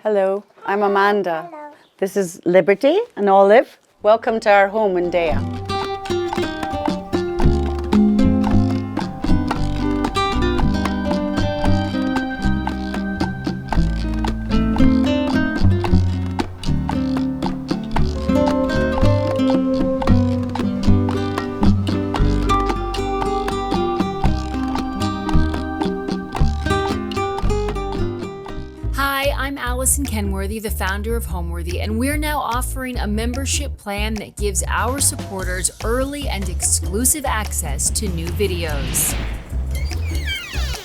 Hello, I'm Amanda. Hello. This is Liberty and Olive. Welcome to our home in Deià. Hi, I'm Kenworthy, the founder of Homeworthy, and we're now offering a membership plan that gives our supporters early and exclusive access to new videos.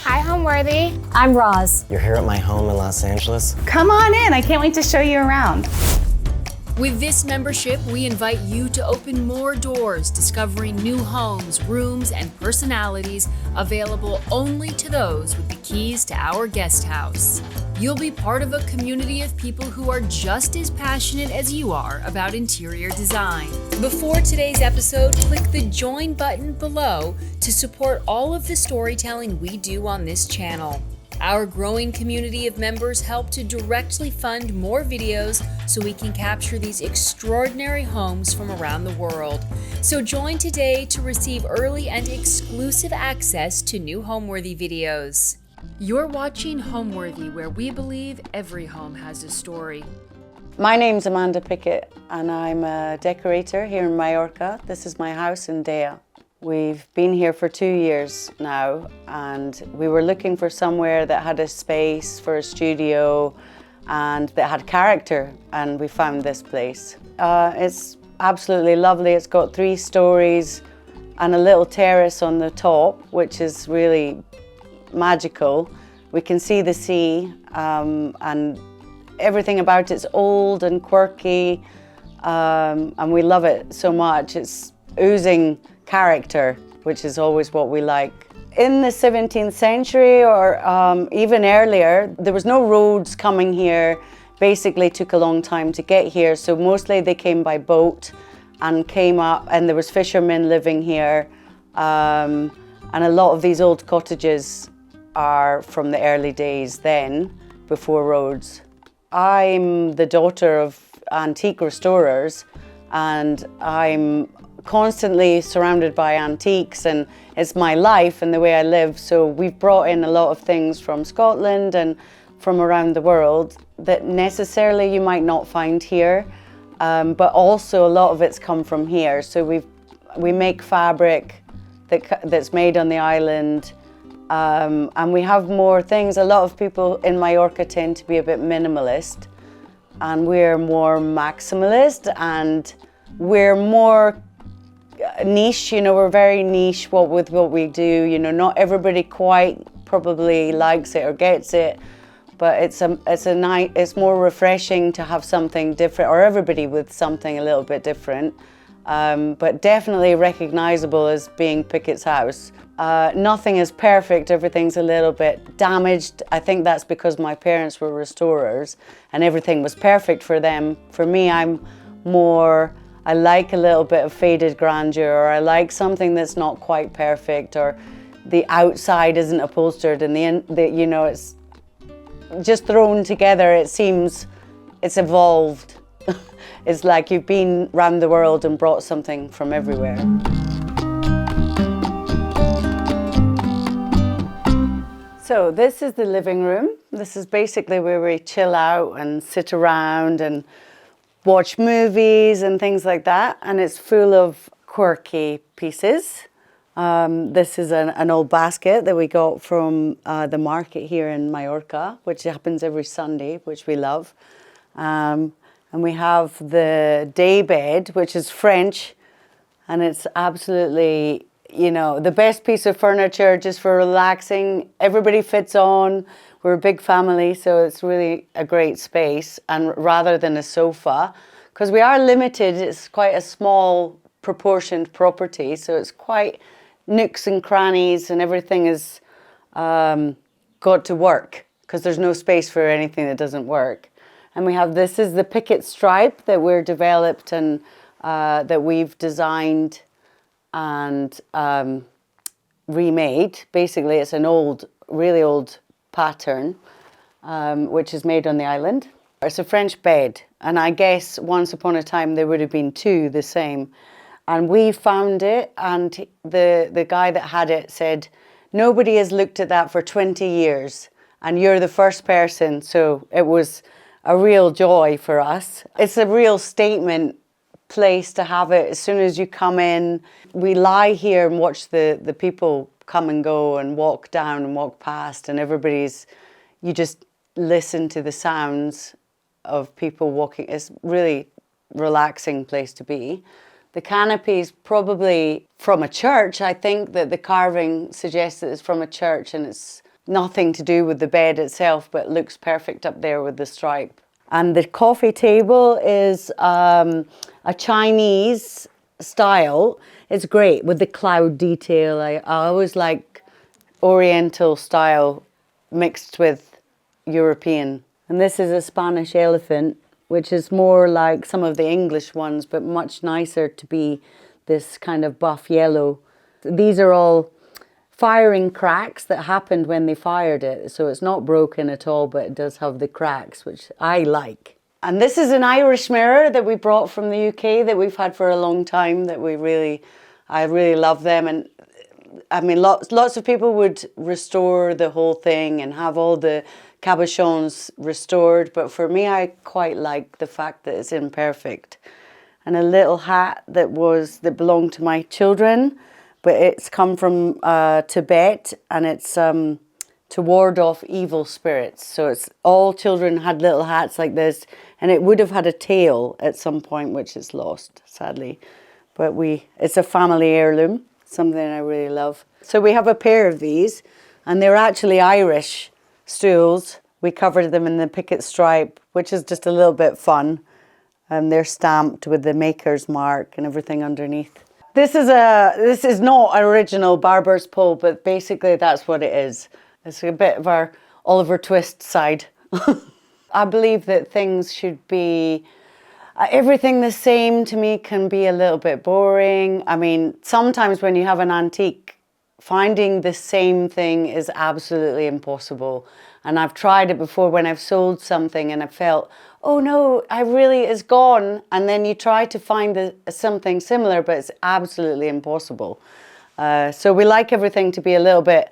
Hi, Homeworthy. I'm Roz. You're here at my home in Los Angeles. Come on in, I can't wait to show you around. With this membership, we invite you to open more doors, discovering new homes, rooms, and personalities available only to those with the keys to our guest house. You'll be part of a community of people who are just as passionate as you are about interior design. Before today's episode, click the join button below to support all of the storytelling we do on this channel. Our growing community of members help to directly fund more videos so we can capture these extraordinary homes from around the world. So join today to receive early and exclusive access to new Homeworthy videos. You're watching Homeworthy, where we believe every home has a story. My name's Amanda Pickett and I'm a decorator here in Mallorca. This is my house in Deià. We've been here for 2 years now and we were looking for somewhere that had a space for a studio and that had character, and we found this place. It's absolutely lovely. It's got 3 stories and a little terrace on the top, which is really magical. We can see the sea and everything about it's old and quirky, and we love it so much. It's oozing character, which is always what we like. In the 17th century or even earlier, there was no roads coming here. Basically took a long time to get here, so mostly they came by boat and came up, and there was fishermen living here, and a lot of these old cottages are from the early days then, before roads. I'm the daughter of antique restorers and I'm constantly surrounded by antiques, and it's my life and the way I live. So we've brought in a lot of things from Scotland and from around the world that necessarily you might not find here, but also a lot of it's come from here. So we make fabric that's made on the island. And we have more things. A lot of people in Mallorca tend to be a bit minimalist, and we're more maximalist, and we're more niche. You know, we're very niche with what we do. You know, not everybody quite probably likes it or gets it, but it's more refreshing to have something different, or everybody with something a little bit different. But definitely recognizable as being Pickett's house. Nothing is perfect, everything's a little bit damaged. I think that's because my parents were restorers and everything was perfect for them. For me, I like a little bit of faded grandeur, or I like something that's not quite perfect, or the outside isn't upholstered and you know, it's just thrown together. It seems it's evolved. It's like you've been around the world and brought something from everywhere. So this is the living room. This is basically where we chill out and sit around and watch movies and things like that. And it's full of quirky pieces. This is an old basket that we got from the market here in Mallorca, which happens every Sunday, which we love. And we have the day bed, which is French, and it's absolutely, you know, the best piece of furniture just for relaxing. Everybody fits on. We're a big family, so it's really a great space. And rather than a sofa, because we are limited, it's quite a small proportioned property, so it's quite nooks and crannies, and everything is got to work, because there's no space for anything that doesn't work. And we have, this is the Pickett stripe that we're developed and that we've designed and remade. Basically, it's an old, really old pattern, which is made on the island. It's a French bed, and I guess once upon a time there would have been two the same. And we found it, and the guy that had it said, nobody has looked at that for 20 years, and you're the first person. So it was a real joy for us. It's a real statement place to have it. As soon as you come in, we lie here and watch the people come and go and walk down and walk past, and you just listen to the sounds of people walking. It's really relaxing place to be. The canopy is probably from a church. I think that the carving suggests that it's from a church, and it's nothing to do with the bed itself, but looks perfect up there with the stripe. And the coffee table is a Chinese style. It's great with the cloud detail. I always like Oriental style mixed with European. And this is a Spanish elephant, which is more like some of the English ones, but much nicer to be this kind of buff yellow. These are all firing cracks that happened when they fired it. So it's not broken at all, but it does have the cracks, which I like. And this is an Irish mirror that we brought from the UK that we've had for a long time, that I really love them. And I mean, lots of people would restore the whole thing and have all the cabochons restored, but for me, I quite like the fact that it's imperfect. And a little hat that belonged to my children, but it's come from Tibet, and it's to ward off evil spirits. So it's all children had little hats like this, and it would have had a tail at some point, which is lost, sadly. But it's a family heirloom, something I really love. So we have a pair of these, and they're actually Irish stools. We covered them in the Pickett stripe, which is just a little bit fun. And they're stamped with the maker's mark and everything underneath. This is not original barber's pole, but basically that's what it is. It's a bit of our Oliver Twist side. I believe that things should be, everything the same to me can be a little bit boring. I mean, sometimes when you have an antique, finding the same thing is absolutely impossible. And I've tried it before when I've sold something and I felt, oh no, it's gone. And then you try to find something similar, but it's absolutely impossible. So we like everything to be a little bit,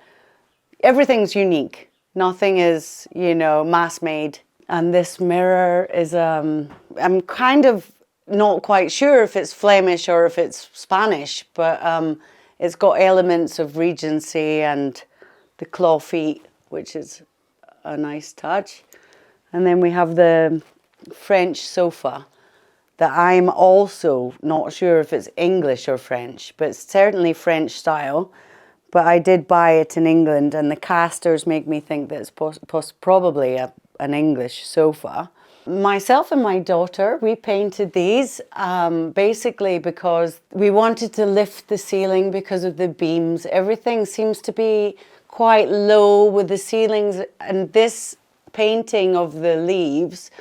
everything's unique. Nothing is, mass made. And this mirror is, I'm kind of not quite sure if it's Flemish or if it's Spanish, but it's got elements of Regency and the claw feet, which is a nice touch. And then we have the French sofa that I'm also not sure if it's English or French, but it's certainly French style. But I did buy it in England, and the casters make me think that it's probably an English sofa. Myself and my daughter, we painted these basically because we wanted to lift the ceiling because of the beams. Everything seems to be quite low with the ceilings, and this painting of the leaves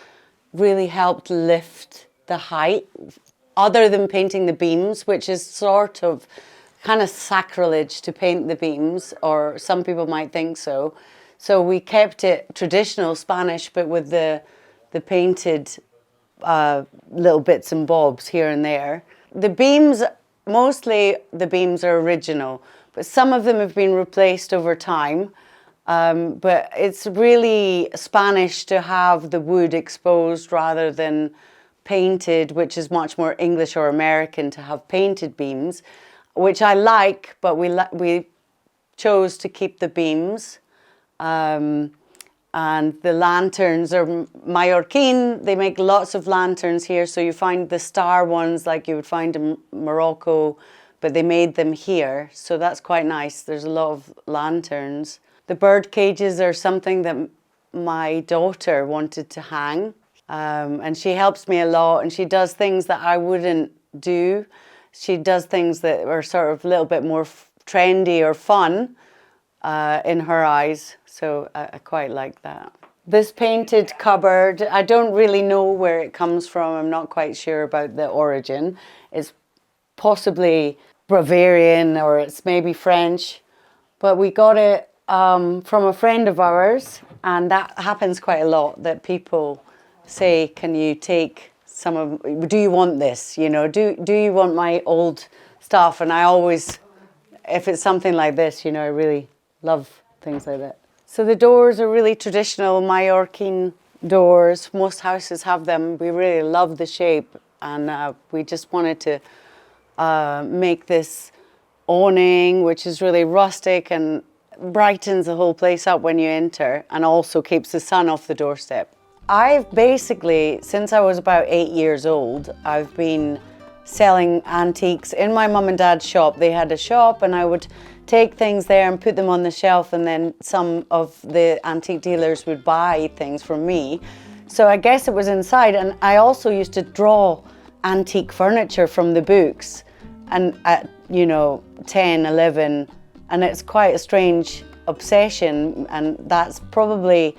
really helped lift the height, other than painting the beams, which is sort of kind of sacrilege to paint the beams, or some people might think so. So we kept it traditional Spanish, but with the painted little bits and bobs here and there. The beams, mostly the beams are original, but some of them have been replaced over time. But it's really Spanish to have the wood exposed rather than painted, which is much more English or American to have painted beams, which I like, but we chose to keep the beams. And the lanterns are Mallorquin. They make lots of lanterns here. So you find the star ones like you would find in Morocco, but they made them here. So that's quite nice. There's a lot of lanterns. The bird cages are something that my daughter wanted to hang. And she helps me a lot, and she does things that I wouldn't do. She does things that are sort of a little bit more trendy or fun in her eyes. So I quite like that. This painted cupboard, I don't really know where it comes from. I'm not quite sure about the origin. It's possibly Bavarian or it's maybe French. But we got it from a friend of ours, and that happens quite a lot, that people say, can you take some of, do you want this? You know, do you want my old stuff? And I always, if it's something like this, you know, I really love things like that. So the doors are really traditional Mallorcan doors. Most houses have them. We really love the shape, and we just wanted to make this awning, which is really rustic and brightens the whole place up when you enter, and also keeps the sun off the doorstep. I've basically, since I was about 8 years old, I've been selling antiques in my mum and dad's shop. They had a shop, and I would take things there and put them on the shelf, and then some of the antique dealers would buy things from me. So I guess it was inside, and I also used to draw antique furniture from the books, and at, you know, 10, 11, and it's quite a strange obsession, and that's probably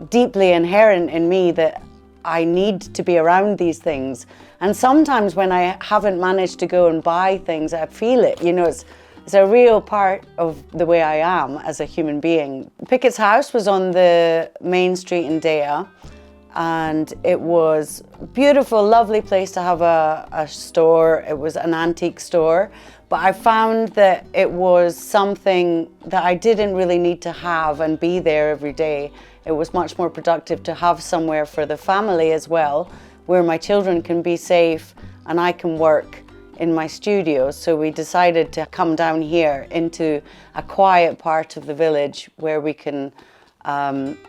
deeply inherent in me, that I need to be around these things. And sometimes when I haven't managed to go and buy things, I feel it, you know, it's a real part of the way I am as a human being. Pickett's house was on the main street in Deià, and it was a beautiful, lovely place to have a store. It was an antique store, but I found that it was something that I didn't really need to have and be there every day. It was much more productive to have somewhere for the family as well, where my children can be safe and I can work in my studio. So we decided to come down here into a quiet part of the village where we can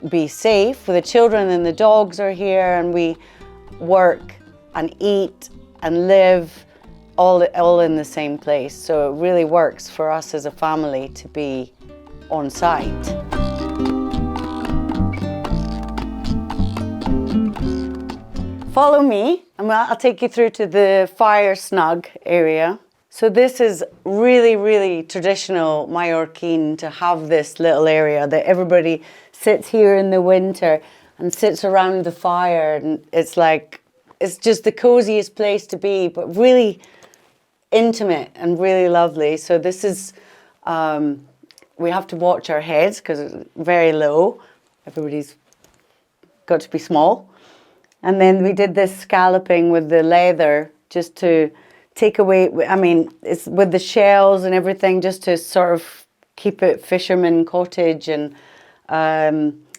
be safe. The children and the dogs are here, and we work and eat and live all in the same place. So it really works for us as a family to be on site. Follow me, and I'll take you through to the fire snug area. So this is really, really traditional Mallorquin, to have this little area that everybody sits here in the winter and sits around the fire, and it's like, it's just the coziest place to be, but really intimate and really lovely. So this is, we have to watch our heads because it's very low. Everybody's got to be small. And then we did this scalloping with the leather just to take away, I mean, it's with the shells and everything, just to sort of keep it fisherman cottage, and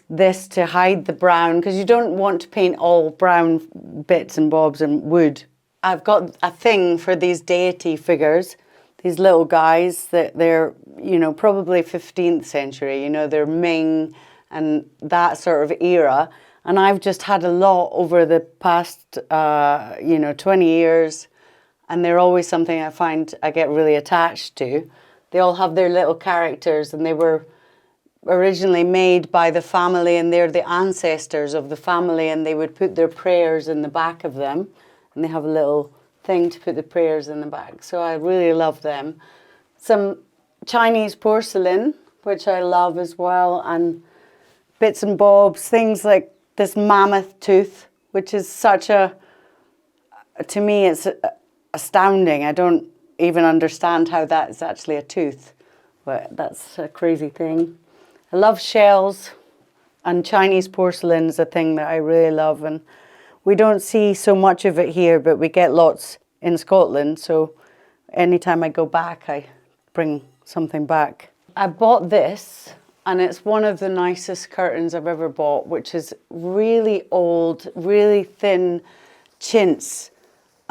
this to hide the brown, because you don't want to paint all brown bits and bobs and wood. I've got a thing for these deity figures, these little guys that they're, you know, probably 15th century, you know, they're Ming and that sort of era. And I've just had a lot over the past, 20 years. And they're always something I find I get really attached to. They all have their little characters, and they were originally made by the family, and they're the ancestors of the family, and they would put their prayers in the back of them. And they have a little thing to put the prayers in the back. So I really love them. Some Chinese porcelain, which I love as well, and bits and bobs, things like this mammoth tooth, which is such a, to me, it's astounding. I don't even understand how that is actually a tooth, but that's a crazy thing. I love shells, and Chinese porcelain is a thing that I really love, and we don't see so much of it here, but we get lots in Scotland, so anytime I go back, I bring something back. I bought this, and it's one of the nicest curtains I've ever bought, which is really old, really thin chintz.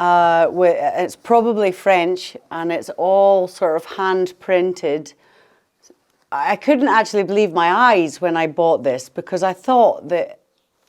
It's probably French, and it's all sort of hand printed. I couldn't actually believe my eyes when I bought this, because I thought that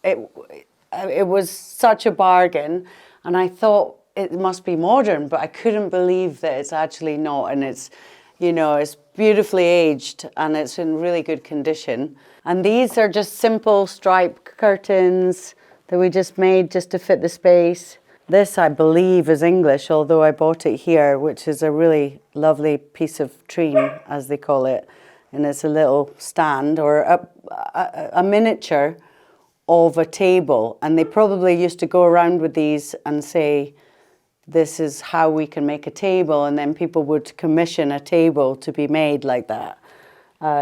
it was such a bargain, and I thought it must be modern, but I couldn't believe that it's actually not. And it's, you know, it's beautifully aged, and it's in really good condition. And these are just simple striped curtains that we just made just to fit the space. This, I believe, is English, although I bought it here, which is a really lovely piece of treen, as they call it. And it's a little stand, or a miniature of a table. And they probably used to go around with these and say, this is how we can make a table. And then people would commission a table to be made like that.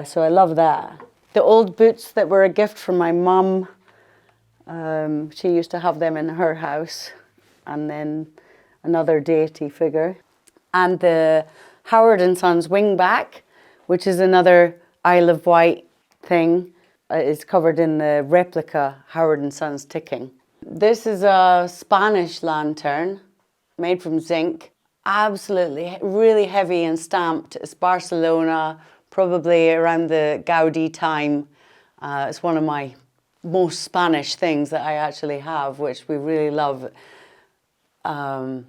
So I love that. The old boots that were a gift from my mum, She used to have them in her house, and then another deity figure. And the Howard and Sons wingback, which is another Isle of Wight thing, is covered in the replica Howard and Sons ticking. This is a Spanish lantern made from zinc. Absolutely, really heavy and stamped. It's Barcelona, probably around the Gaudi time. It's one of my most Spanish things that I actually have, which we really love. And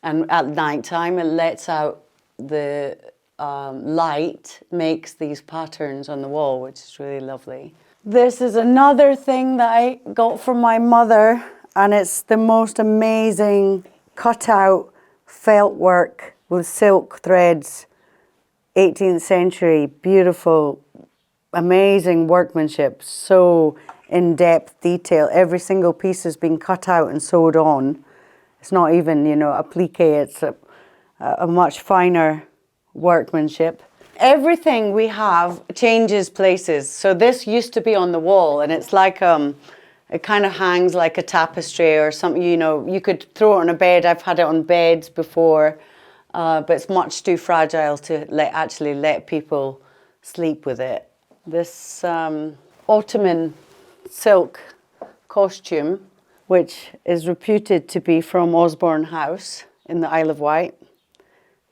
at night time, it lets out the light, makes these patterns on the wall, which is really lovely. This is another thing that I got from my mother, and it's the most amazing cutout felt work with silk threads, 18th century, beautiful, amazing workmanship, so in-depth detail. Every single piece has been cut out and sewed on. It's not even, you know, applique, it's a much finer workmanship. Everything we have changes places. So this used to be on the wall, and it's like, it kind of hangs like a tapestry or something, you know, you could throw it on a bed. I've had it on beds before, but it's much too fragile to actually let people sleep with it. This Ottoman silk costume, which is reputed to be from Osborne House in the Isle of Wight,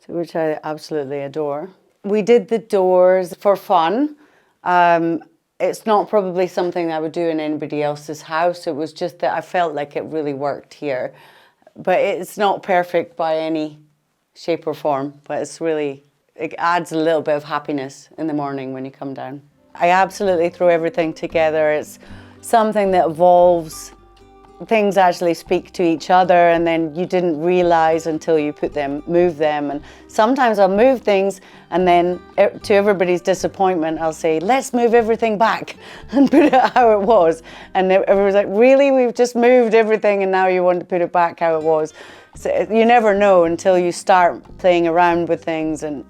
which I absolutely adore. We did the doors for fun. It's not probably something that I would do in anybody else's house. It was just that I felt like it really worked here. But it's not perfect by any shape or form, but it adds a little bit of happiness in the morning when you come down. I absolutely throw everything together. It's something that evolves. Things actually speak to each other, and then you didn't realize until you move them. And sometimes I'll move things, and then to everybody's disappointment, I'll say, let's move everything back and put it how it was. And everyone's like, really? We've just moved everything and now you want to put it back how it was? So you never know until you start playing around with things and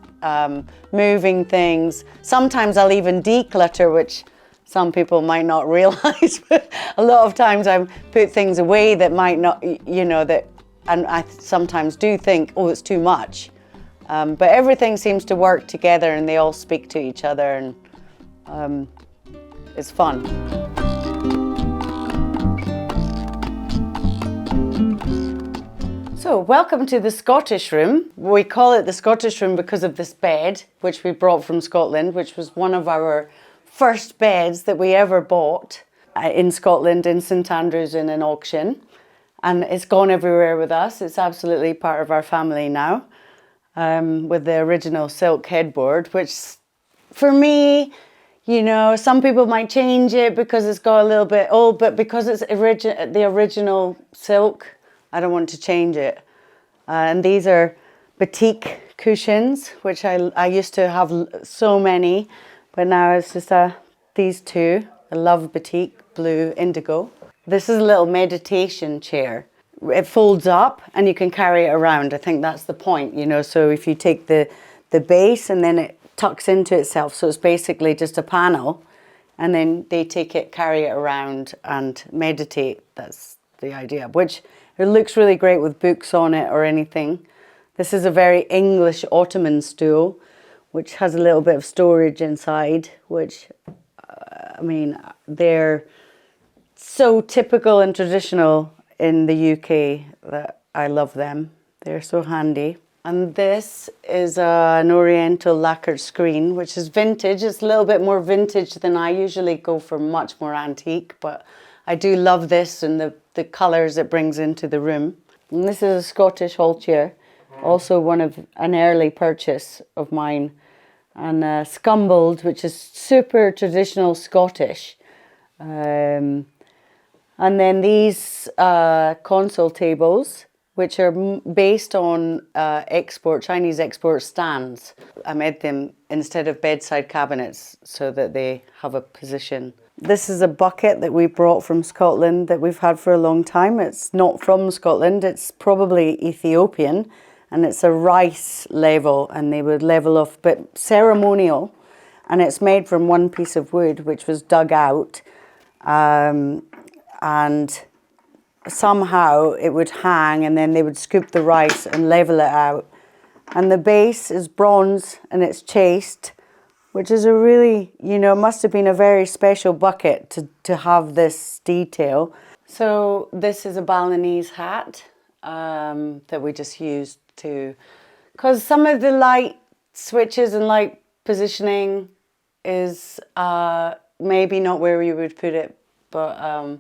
moving things. Sometimes I'll even declutter, which some people might not realize, but a lot of times I put things away that might not, you know, and I sometimes do think, oh, it's too much. But everything seems to work together and they all speak to each other, and it's fun. So, welcome to the Scottish room. We call it the Scottish room because of this bed, which we brought from Scotland, which was one of our first beds that we ever bought in Scotland, in St Andrews, in an auction. And it's gone everywhere with us. It's absolutely part of our family now, with the original silk headboard, which for me, you know, some people might change it because it's got a little bit old, but because it's the original silk, I don't want to change it. And these are batik cushions, which I used to have so many. But now it's just these two. I love batik, blue, indigo. This is a little meditation chair. It folds up and you can carry it around. I think that's the point, you know. So if you take the base and then it tucks into itself, so it's basically just a panel, and then they carry it around and meditate. That's the idea, which it looks really great with books on it or anything. This is a very English Ottoman stool, which has a little bit of storage inside, which, I mean, they're so typical and traditional in the UK that I love them. They're so handy. And this is an oriental lacquered screen, which is vintage. It's a little bit more vintage than I usually go for, much more antique, but I do love this and the colours it brings into the room. And this is a Scottish hall chair, also an early purchase of mine. And scumbled, which is super traditional Scottish. And then these console tables, which are based on Chinese export stands. I made them instead of bedside cabinets so that they have a position. This is a bucket that we brought from Scotland that we've had for a long time. It's not from Scotland, it's probably Ethiopian. And it's a rice level, and they would level off, but ceremonial. And it's made from one piece of wood, which was dug out. And and somehow it would hang, and then they would scoop the rice and level it out. And the base is bronze and it's chased, which is a really, must have been a very special bucket to have this detail. So this is a Balinese hat that we just used because some of the light switches and light positioning is maybe not where we would put it, but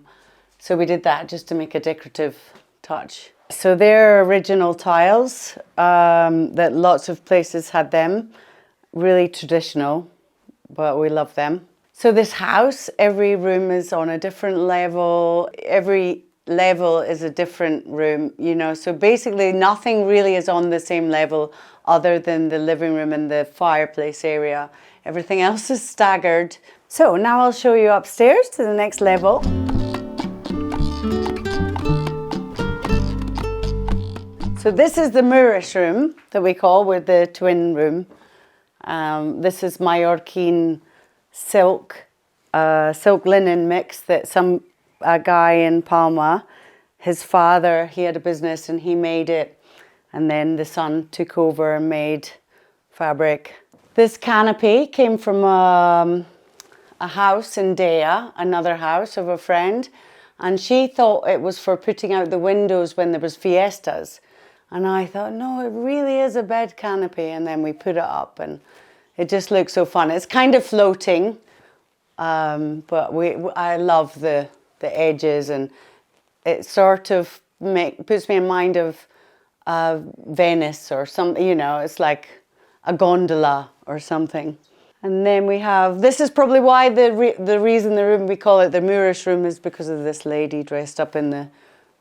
so we did that just to make a decorative touch. So they're original tiles that lots of places had them, really traditional, but we love them. So this house, every room is on a different level. Every level is a different room, so basically nothing really is on the same level other than the living room and the fireplace area. Everything else is staggered. So now I'll show you upstairs to the next level. So this is the Moorish room that we call, with the twin room. This is Mallorquin silk linen mix that a guy in Palma, his father, he had a business and he made it, and then the son took over and made fabric. This canopy came from a house in Deià, another house of a friend, and she thought it was for putting out the windows when there was fiestas. And I thought, no, it really is a bed canopy. And then we put it up and it just looks so fun. It's kind of floating, but I love the edges, and it sort of puts me in mind of Venice or something, it's like a gondola or something. And then we have, this is probably why the reason the room, we call it the Moorish room, is because of this lady dressed up in the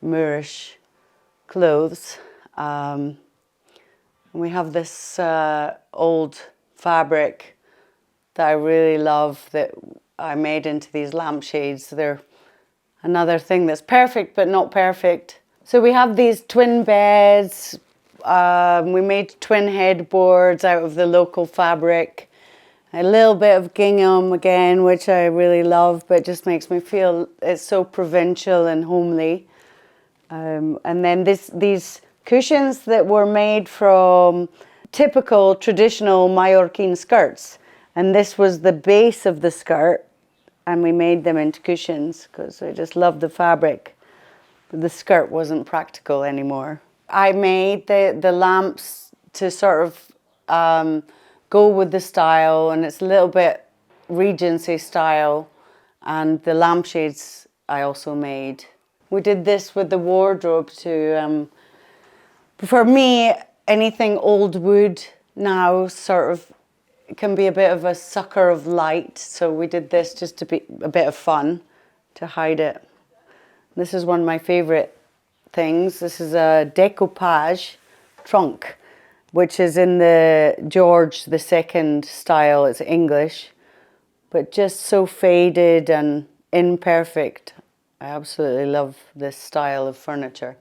Moorish clothes. And we have this old fabric that I really love that I made into these lampshades. They're another thing that's perfect but not perfect. So we have these twin beds. We made twin headboards out of the local fabric. A little bit of gingham again, which I really love, but just makes me feel it's so provincial and homely. And then these cushions that were made from typical traditional Mallorquin skirts. And this was the base of the skirt, and we made them into cushions because I just love the fabric. But the skirt wasn't practical anymore. I made the lamps to sort of go with the style, and it's a little bit Regency style, and the lampshades I also made. We did this with the wardrobe to, for me, anything old wood now sort of can be a bit of a sucker of light, so we did this just to be a bit of fun to hide it. This is one of my favorite things. This is a decoupage trunk, which is in the George II style. It's English, but just so faded and imperfect. I absolutely love this style of furniture.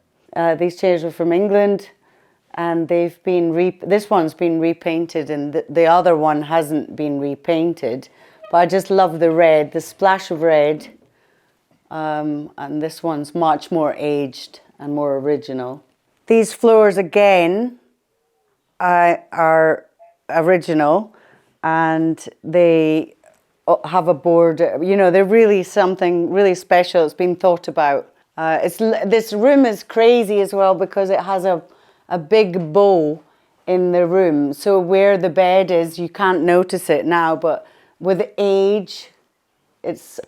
These chairs are from England, and they've been this one's been repainted, and the other one hasn't been repainted. But I just love the red, the splash of red. And this one's much more aged and more original. These floors again are original, and they have a border. They're really something really special. It's been thought about. This room is crazy as well because it has a big bow in the room. So where the bed is, you can't notice it now, but with age, it's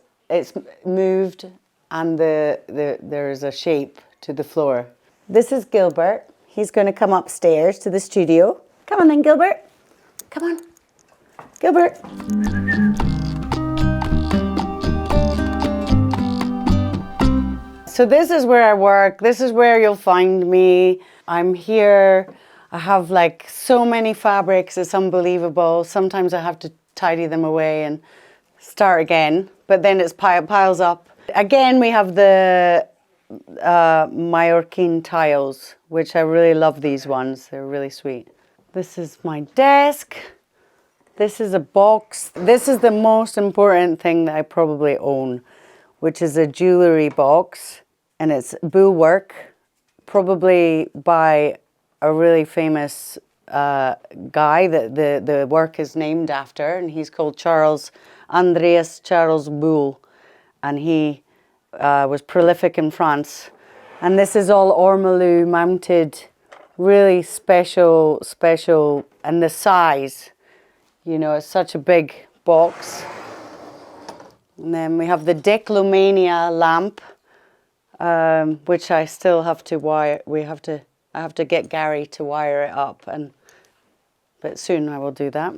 moved, and there is a shape to the floor. This is Gilbert. He's going to come upstairs to the studio. Come on then, Gilbert. Come on. Gilbert. So this is where I work. This is where you'll find me. I'm here. I have like so many fabrics. It's unbelievable. Sometimes I have to tidy them away and start again, but then it piles up. Again, we have the Mallorquin tiles, which I really love these ones. They're really sweet. This is my desk. This is a box. This is the most important thing that I probably own, which is a jewellery box, and it's bullwork, probably by a really famous guy that the work is named after, and he's called Andreas Charles Bull, and he was prolific in France. And this is all ormolu mounted, really special, and the size, you know, it's such a big box. And then we have the Declomania lamp, which I still have to wire. I have to get Gary to wire it up, but soon I will do that.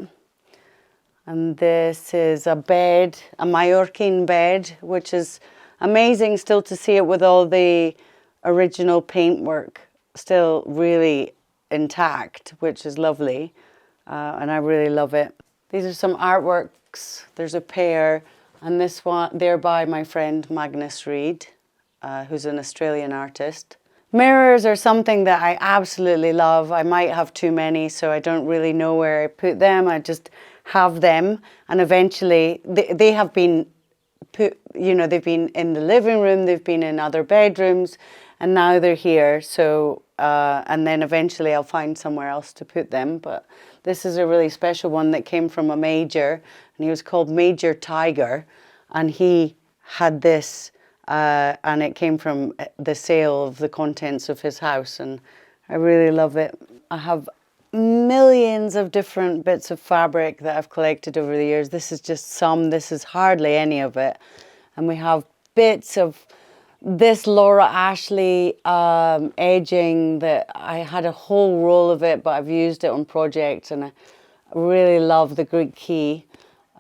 And this is a bed, a Mallorquin bed, which is amazing still to see it with all the original paintwork still really intact, which is lovely, and I really love it. These are some artworks. There's a pair, and this one there by my friend Magnus Reid, who's an Australian artist. Mirrors are something that I absolutely love. I might have too many, so I don't really know where I put them. I just have them, and eventually they have been put, you know, they've been in the living room, they've been in other bedrooms, and now they're here. So, and then eventually I'll find somewhere else to put them. But this is a really special one that came from a major, and he was called Major Tiger, and he had this, and it came from the sale of the contents of his house, and I really love it. I have millions of different bits of fabric that I've collected over the years. This is just some, this is hardly any of it. And we have bits of this Laura Ashley edging that I had a whole roll of it, but I've used it on projects, and I really love the Greek key.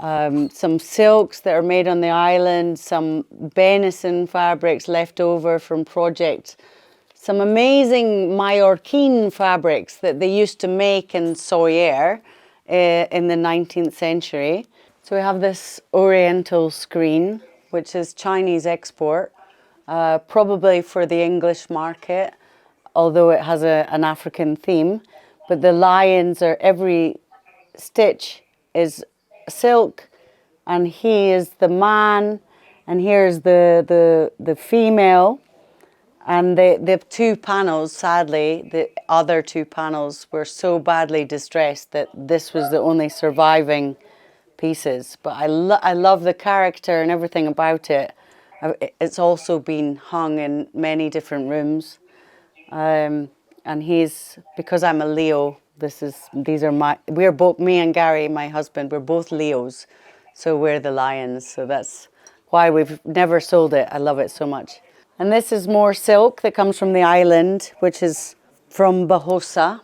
Some silks that are made on the island, some venison fabrics left over from projects, some amazing Mallorquin fabrics that they used to make in Soyer in the 19th century. So we have this oriental screen, which is Chinese export, probably for the English market, although it has an African theme. But the lions are, every stitch is silk, and he is the man, and here's the female. And the two panels, sadly, the other two panels were so badly distressed that this was the only surviving pieces. But I love the character and everything about it. It's also been hung in many different rooms. And he's, because I'm a Leo, we're both, me and Gary, my husband, we're both Leos. So we're the lions. So that's why we've never sold it. I love it so much. And this is more silk that comes from the island, which is from Bahosa.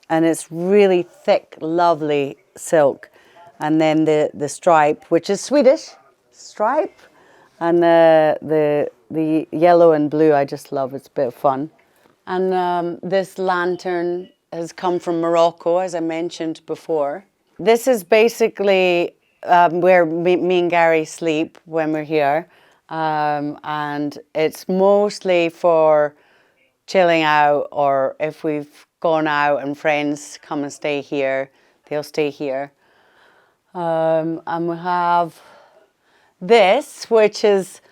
And it's really thick, lovely silk. And then the stripe, which is Swedish stripe. And the yellow and blue, I just love. It's a bit of fun. And this lantern has come from Morocco, as I mentioned before. This is basically where me and Gary sleep when we're here. And it's mostly for chilling out, or if we've gone out and friends come and stay here, they'll stay here. And we have this, which is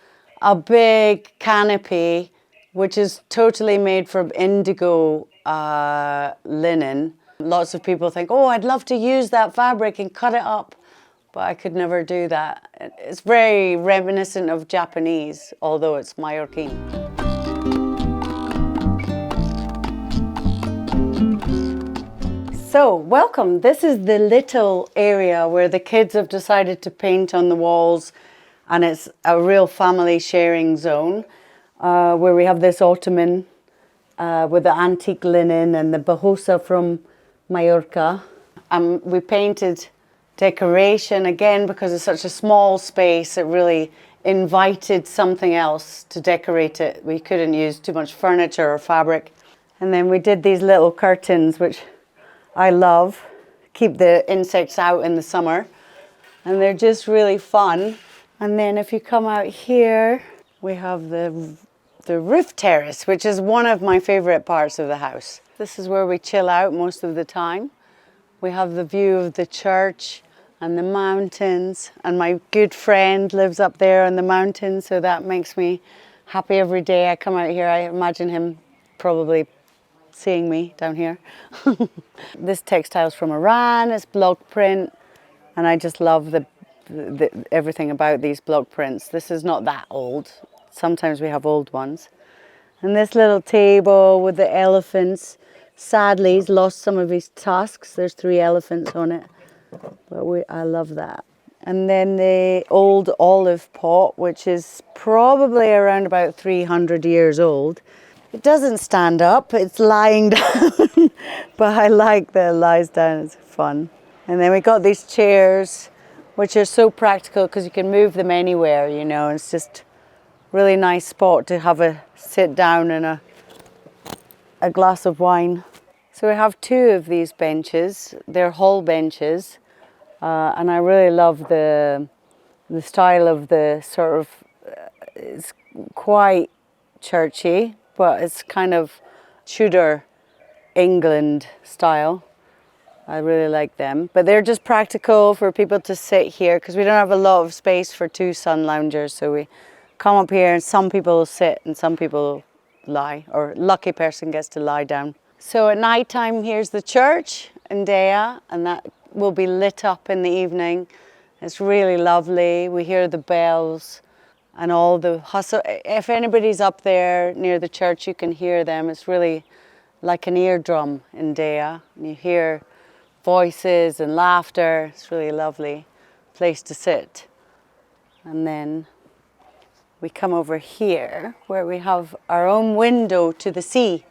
a big canopy, which is totally made from indigo linen. Lots of people think, oh, I'd love to use that fabric and cut it up, but I could never do that. It's very reminiscent of Japanese, although it's Mallorquin. So, welcome. This is the little area where the kids have decided to paint on the walls, and it's a real family sharing zone, where we have this ottoman with the antique linen and the bahosa from Mallorca. We painted decoration again because it's such a small space. It really invited something else to decorate it. We couldn't use too much furniture or fabric. And then we did these little curtains, which I love, keep the insects out in the summer, and they're just really fun. And then if you come out here, we have the roof terrace, which is one of my favorite parts of the house. This is where we chill out most of the time. We have the view of the church and the mountains. And my good friend lives up there on the mountain, so that makes me happy every day I come out here. I imagine him probably seeing me down here. This textile's from Iran, it's block print, and I just love everything about these block prints. This is not that old. Sometimes we have old ones. And this little table with the elephants, sadly he's lost some of his tusks. There's 3 elephants on it, but I love that. And then the old olive pot, which is probably around about 300 years old. It doesn't stand up, it's lying down, but I like that it lies down, it's fun. And then we got these chairs, which are so practical because you can move them anywhere, you know. It's just really nice spot to have a sit down and a glass of wine. So we have 2 of these benches. They're hall benches, and I really love the style of the sort of, it's quite churchy, but it's kind of Tudor England style. I really like them, but they're just practical for people to sit here because we don't have a lot of space for 2 sun loungers, so we come up here and some people will sit and some people lie, or lucky person gets to lie down. So at night time, here's the church in Deià, and that will be lit up in the evening. It's really lovely. We hear the bells and all the hustle. If anybody's up there near the church, you can hear them. It's really like an eardrum in Deià. You hear voices and laughter. It's really a lovely place to sit. And then we come over here where we have our own window to the sea.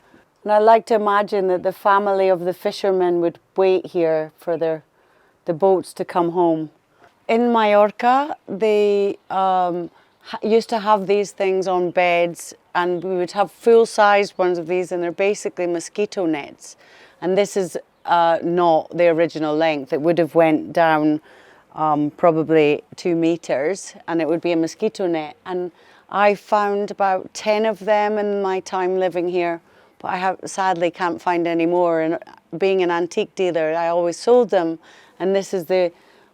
And I like to imagine that the family of the fishermen would wait here for the boats to come home. In Mallorca, they used to have these things on beds, and we would have full-sized ones of these, and they're basically mosquito nets. And this is not the original length. It would have went down probably 2 meters, and it would be a mosquito net. And I found about 10 of them in my time living here, but I sadly can't find any more. And being an antique dealer, I always sold them, and this is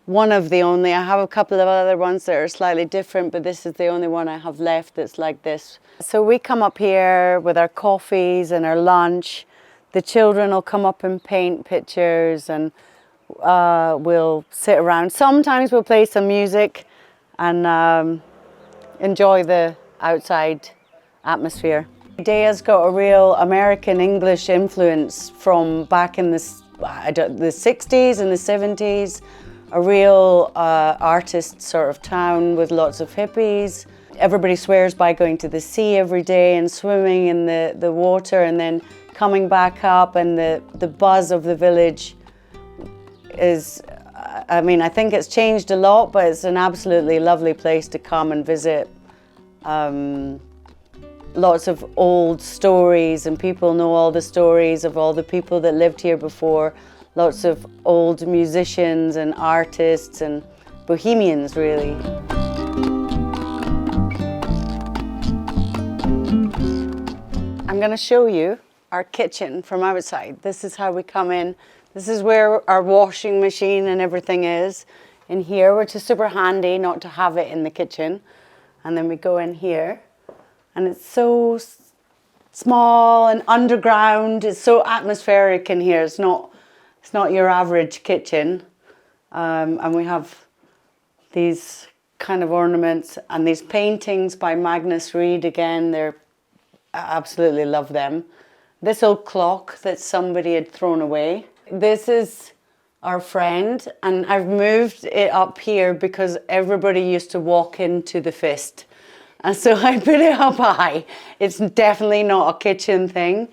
one of the only. I have a couple of other ones that are slightly different, but this is the only one I have left that's like this. So we come up here with our coffees and our lunch. The children will come up and paint pictures, and we'll sit around. Sometimes we'll play some music and enjoy the outside atmosphere. Deià's got a real American English influence from back in the 60s and the 70s. A real artist sort of town with lots of hippies. Everybody swears by going to the sea every day and swimming in the water and then coming back up, and the buzz of the village is, I mean, I think it's changed a lot, but it's an absolutely lovely place to come and visit. Lots of old stories, and people know all the stories of all the people that lived here before. Lots of old musicians and artists and bohemians, really. I'm going to show you our kitchen from outside. This is how we come in. This is where our washing machine and everything is in here, which is super handy not to have it in the kitchen. And then we go in here, and it's so small and underground. It's so atmospheric in here. It's not your average kitchen. And we have these kind of ornaments and these paintings by Magnus Reed again. I absolutely love them. This old clock that somebody had thrown away. This is our friend, and I've moved it up here because everybody used to walk into the fist. And so I put it up high. It's definitely not a kitchen thing,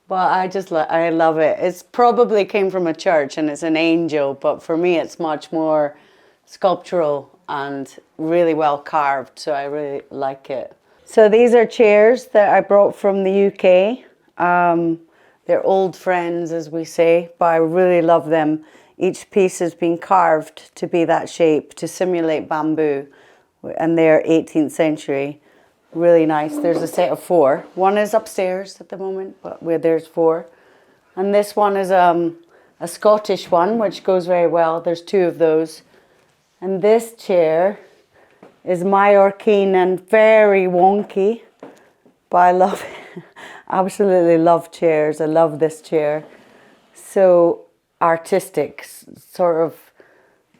but I love it. It's probably came from a church and it's an angel, but for me it's much more sculptural and really well carved, so I really like it. So these are chairs that I brought from the UK. They're old friends, as we say, but I really love them. Each piece has been carved to be that shape, to simulate bamboo, and they're 18th century. Really nice. There's a set of 4. One is upstairs at the moment, but there's 4. And this one is a Scottish one, which goes very well. There's 2 of those. And this chair is Mallorquin and very wonky, but I love it. Absolutely love chairs. I love this chair. So artistic, sort of,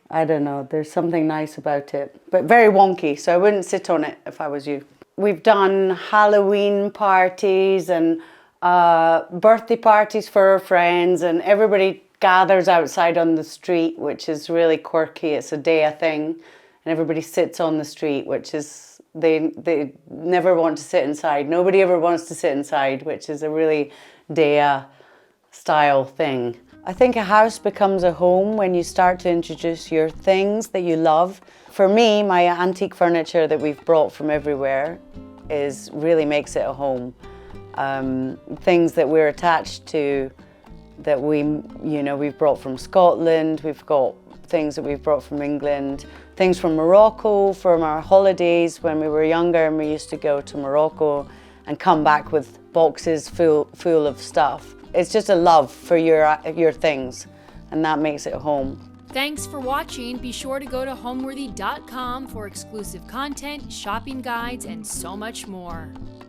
I don't know, there's something nice about it, but very wonky, so I wouldn't sit on it if I was you. We've done Halloween parties and birthday parties for our friends, and everybody gathers outside on the street, which is really quirky. It's a Deià thing, and everybody sits on the street, which is, they never want to sit inside. Nobody ever wants to sit inside, which is a really Deià style thing. I think a house becomes a home when you start to introduce your things that you love. For me, my antique furniture that we've brought from everywhere really makes it a home. Things that we're attached to that we've brought from Scotland, we've got things that we've brought from England, things from Morocco, from our holidays when we were younger, and we used to go to Morocco and come back with boxes full of stuff. It's just a love for your things, and that makes it home. Thanks for watching. Be sure to go to homeworthy.com for exclusive content, shopping guides, and so much more.